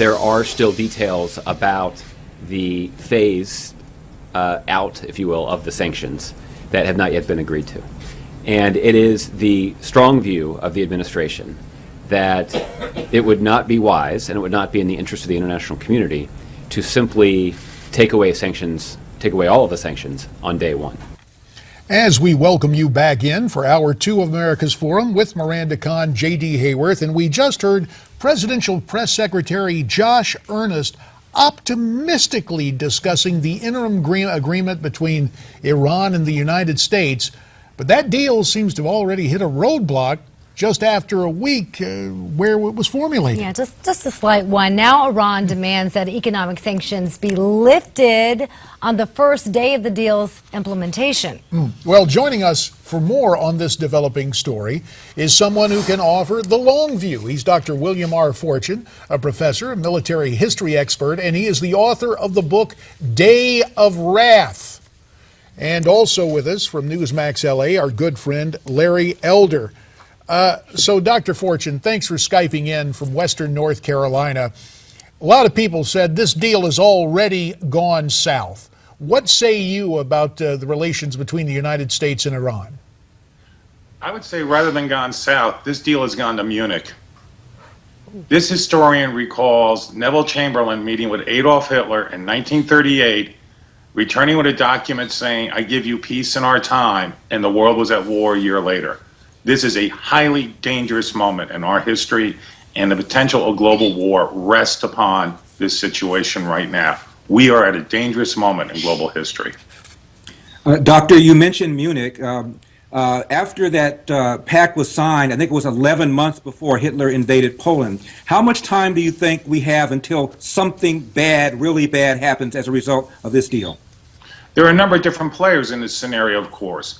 there are still details about the phase out, if you will, of the sanctions that have not yet been agreed to. And it is the strong view of the administration that it would not be wise and it would not be in the interest of the international community to simply take away all of the sanctions on day one. As we welcome you back in for Hour 2 of America's Forum with Miranda Kahn, J.D. Hayworth, and we just heard Presidential Press Secretary Josh Earnest optimistically discussing the interim agreement between Iran and the United States. But that deal seems to have already hit a roadblock just after a week where it was formulated. Yeah, just a slight one. Now Iran demands that economic sanctions be lifted on the first day of the deal's implementation. Well, joining us for more on this developing story is someone who can offer the long view. He's Dr. William R. Forstchen, a professor, a military history expert, and he is the author of the book Day of Wrath. And also with us from Newsmax LA, our good friend Larry Elder. So, Dr. Forstchen, thanks for Skyping in from Western North Carolina. A lot of people said this deal has already gone south. What say you about the relations between the United States and Iran? I would say rather than gone south, this deal has gone to Munich. This historian recalls Neville Chamberlain meeting with Adolf Hitler in 1938, returning with a document saying, "I give you peace in our time," and the world was at war a year later. This is a highly dangerous moment in our history, and the potential of global war rests upon this situation right now. We are at a dangerous moment in global history. Doctor, you mentioned Munich. After that pact was signed, I think it was 11 months before Hitler invaded Poland. How much time do you think we have until something bad, really bad, happens as a result of this deal? There are a number of different players in this scenario, of course.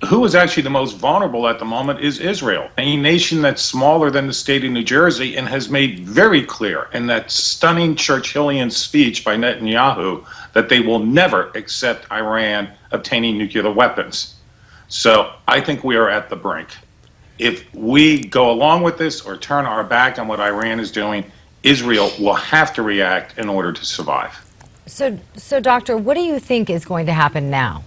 Who is actually the most vulnerable at the moment is Israel, a nation that's smaller than the state of New Jersey and has made very clear in that stunning Churchillian speech by Netanyahu that they will never accept Iran obtaining nuclear weapons. So I think we are at the brink. If we go along with this or turn our back on what Iran is doing, Israel will have to react in order to survive. So Doctor, what do you think is going to happen now?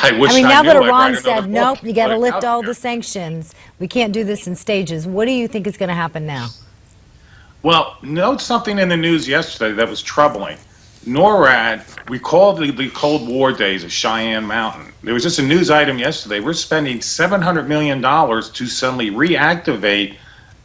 I mean, now that Iran said, nope, you got to lift all the sanctions, we can't do this in stages, what do you think is going to happen now? Well, note something in the news yesterday that was troubling. NORAD recalled the Cold War days of Cheyenne Mountain. There was just a news item yesterday. We're spending $700 million to suddenly reactivate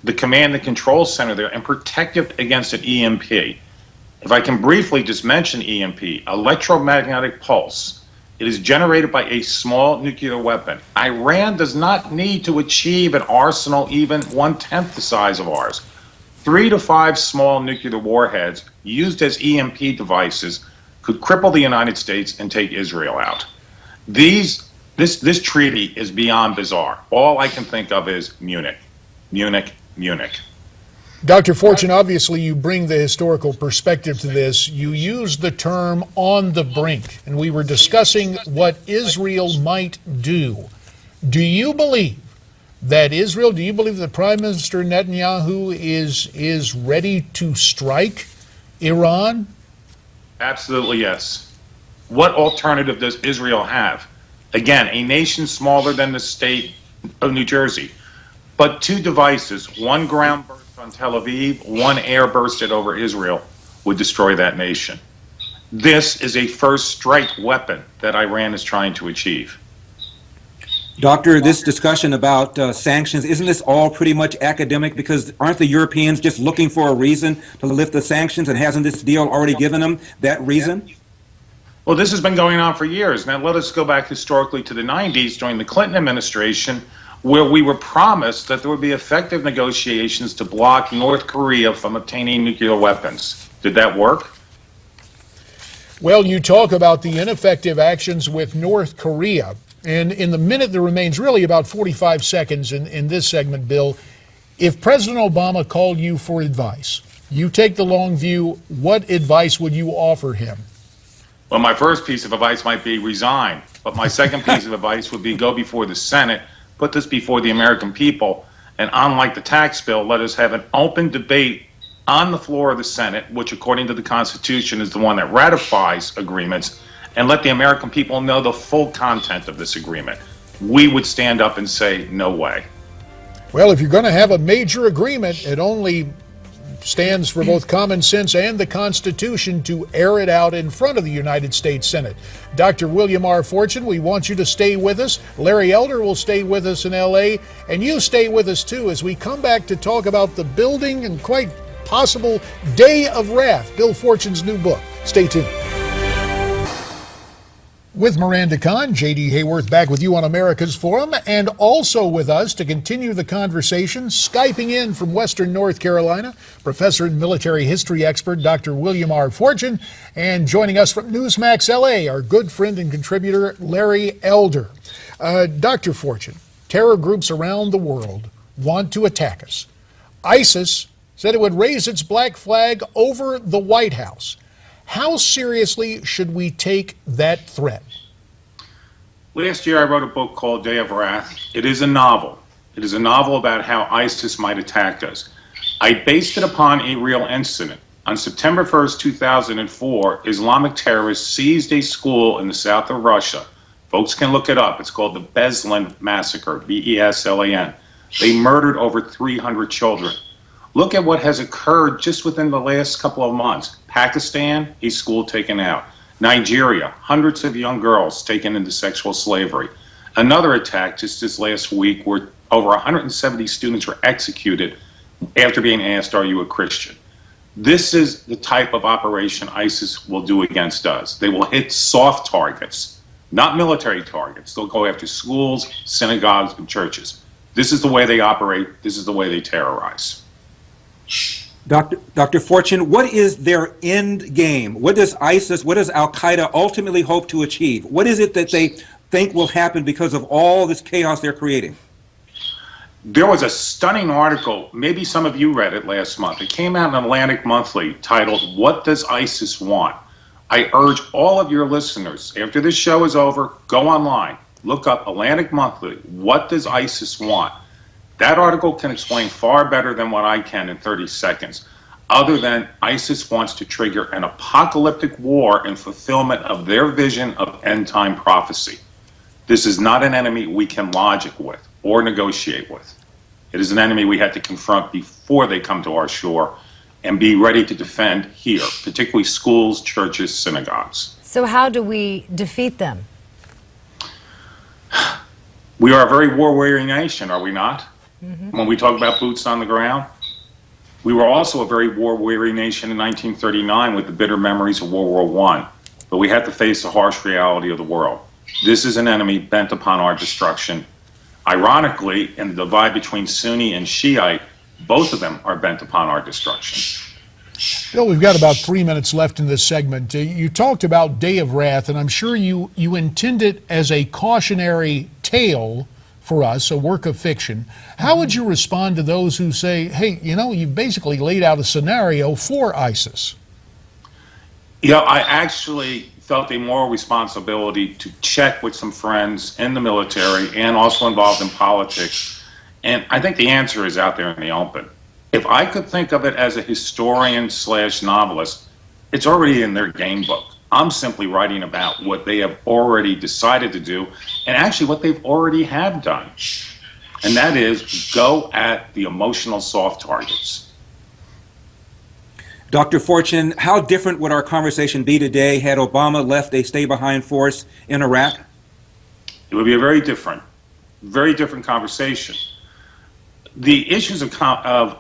the command and control center there and protect it against an EMP. If I can briefly just mention EMP, electromagnetic pulse. It is generated by a small nuclear weapon. Iran does not need to achieve an arsenal even 1/10 the size of ours. 3 to 5 small nuclear warheads used as EMP devices could cripple the United States and take Israel out. This treaty is beyond bizarre. All I can think of is Munich, Munich, Munich. Dr. Forstchen, obviously you bring the historical perspective to this. You use the term on the brink, and we were discussing what Israel might do. Do you believe that Prime Minister Netanyahu is ready to strike Iran? Absolutely, yes. What alternative does Israel have? Again, a nation smaller than the state of New Jersey, but 2 devices, one ground burst on Tel Aviv, one air bursted over Israel, would destroy that nation. This is a first strike weapon that Iran is trying to achieve. Doctor, this discussion about sanctions, isn't this all pretty much academic? Because aren't the Europeans just looking for a reason to lift the sanctions, and hasn't this deal already given them that reason? Well, this has been going on for years. Now let us go back historically to the 90s during the Clinton administration, where we were promised that there would be effective negotiations to block North Korea from obtaining nuclear weapons. Did that work? Well, you talk about the ineffective actions with North Korea. And in the minute that remains, really about 45 seconds in this segment, Bill, if President Obama called you for advice, you take the long view, what advice would you offer him? Well, my first piece of advice might be resign. But my second piece of advice would be go before the Senate, put this before the American people, And unlike the tax bill, let us have an open debate on the floor of the Senate, which according to the Constitution is the one that ratifies agreements, and let the American people know the full content of this agreement. We would stand up and say, no way. Well, if you're going to have a major agreement, it only stands for both common sense and the Constitution to air it out in front of the United States Senate. Dr. William R. Forstchen, we want you to stay with us. Larry Elder will stay with us in L.A., and you stay with us too as we come back to talk about the building and quite possible Day of Wrath, Bill Fortchen's new book. Stay tuned. With Miranda Kahn, J.D. Hayworth back with you on America's Forum, and also with us to continue the conversation, Skyping in from Western North Carolina, Professor and military history expert Dr. William R. Forstchen, and joining us from Newsmax LA, our good friend and contributor Larry Elder. Dr. Forstchen, terror groups around the world want to attack us. ISIS said it would raise its black flag over the White House. How seriously should we take that threat? Last year, I wrote a book called Day of Wrath. It is a novel. It is a novel about how ISIS might attack us. I based it upon a real incident. On September 1st, 2004, Islamic terrorists seized a school in the south of Russia. Folks can look it up. It's called the Beslan Massacre, B-E-S-L-A-N. They murdered over 300 children. Look at what has occurred just within the last couple of months. Pakistan, a school taken out. Nigeria, hundreds of young girls taken into sexual slavery. Another attack just this last week where over 170 students were executed after being asked, are you a Christian? This is the type of operation ISIS will do against us. They will hit soft targets, not military targets. They'll go after schools, synagogues, and churches. This is the way they operate. This is the way they terrorize. Dr. Forstchen, what is their end game? What does ISIS, what does Al-Qaeda ultimately hope to achieve? What is it that they think will happen because of all this chaos they're creating? There was a stunning article, maybe some of you read it last month. It came out in Atlantic Monthly titled, What Does ISIS Want? I urge all of your listeners, after this show is over, go online, look up Atlantic Monthly, What Does ISIS Want? That article can explain far better than what I can in 30 seconds, other than ISIS wants to trigger an apocalyptic war in fulfillment of their vision of end-time prophecy. This is not an enemy we can logic with or negotiate with. It is an enemy we had to confront before they come to our shore and be ready to defend here, particularly schools, churches, synagogues. So how do we defeat them? We are a very war-weary nation, are we not? When we talk about boots on the ground, we were also a very war-weary nation in 1939 with the bitter memories of World War I. But we had to face the harsh reality of the world. This is an enemy bent upon our destruction. Ironically, in the divide between Sunni and Shiite, both of them are bent upon our destruction. Bill, we've got about 3 minutes left in this segment. You talked about Day of Wrath, and I'm sure you intend it as a cautionary tale for us, a work of fiction. How would you respond to those who say, hey, you know, you've basically laid out a scenario for ISIS? You know, I actually felt a moral responsibility to check with some friends in the military and also involved in politics. And I think the answer is out there in the open. If I could think of it as a historian / novelist, it's already in their game book. I'm simply writing about what they have already decided to do and actually what they've already have done. And that is go at the emotional soft targets. Dr. Forstchen, how different would our conversation be today had Obama left a stay-behind force in Iraq? It would be a very different conversation. The issues of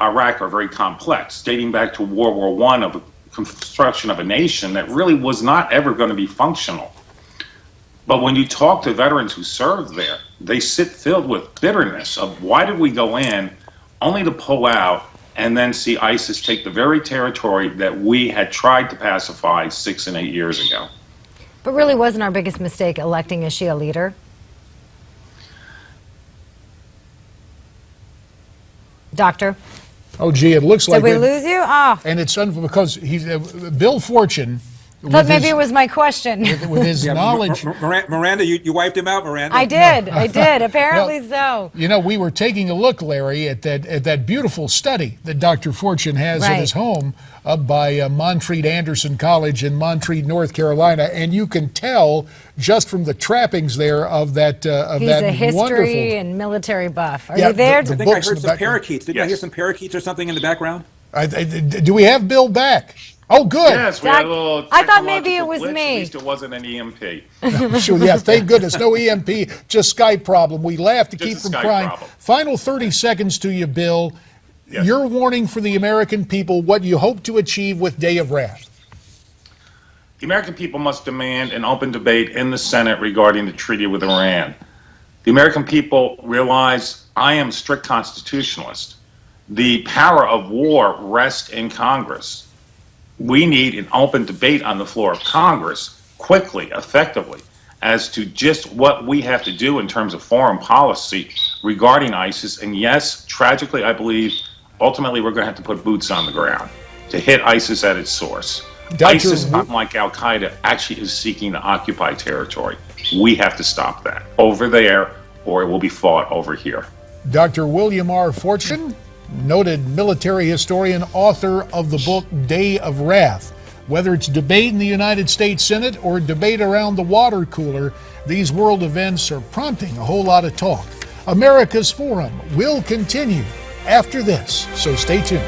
Iraq are very complex, dating back to World War I, of a construction of a nation that really was not ever going to be functional. But when you talk to veterans who served there, they sit filled with bitterness of why did we go in only to pull out and then see ISIS take the very territory that we had tried to pacify 6 and 8 years ago. But really wasn't our biggest mistake electing a Shia leader? Doctor? Oh, gee, it looks like Did we lose you? Oh. And it's because he's Bill Forstchen I thought maybe it was my question. with his Yeah, knowledge. Miranda, you wiped him out, Miranda. I did. Apparently so. You know, we were taking a look, Larry, at that beautiful study that Dr. Fortune has in his home up by Montreat Anderson College in Montreat, North Carolina, and you can tell just from the trappings there of that He's that a history wonderful. and military buff. Are Yeah, you there? I think I books in heard the some background. parakeets. Didn't I hear some parakeets or something in the background? Do we have Bill back? Oh, good. Yes, we had a little I thought maybe it technological was glitch. me. At least it wasn't an EMP. Sure, yeah, thank goodness. No EMP, just Skype problem. We laugh to Just keep a from Skype crying. problem. Final 30 seconds to you, Bill. Yes. Your warning for the American people, what you hope to achieve with Day of Wrath. The American people must demand an open debate in the Senate regarding the treaty with Iran. The American people realize I am a strict constitutionalist. The power of war rests in Congress. We need an open debate on the floor of Congress quickly, effectively, as to just what we have to do in terms of foreign policy regarding ISIS. And yes, tragically, I believe ultimately we're going to have to put boots on the ground to hit ISIS at its source. ISIS, unlike Al Qaeda, actually is seeking to occupy territory. We have to stop that over there, or it will be fought over here. Dr. William R. Forstchen, noted military historian, author of the book Day of Wrath. Whether it's debate in the United States Senate or debate around the water cooler, these world events are prompting a whole lot of talk. America's Forum will continue after this, so stay tuned.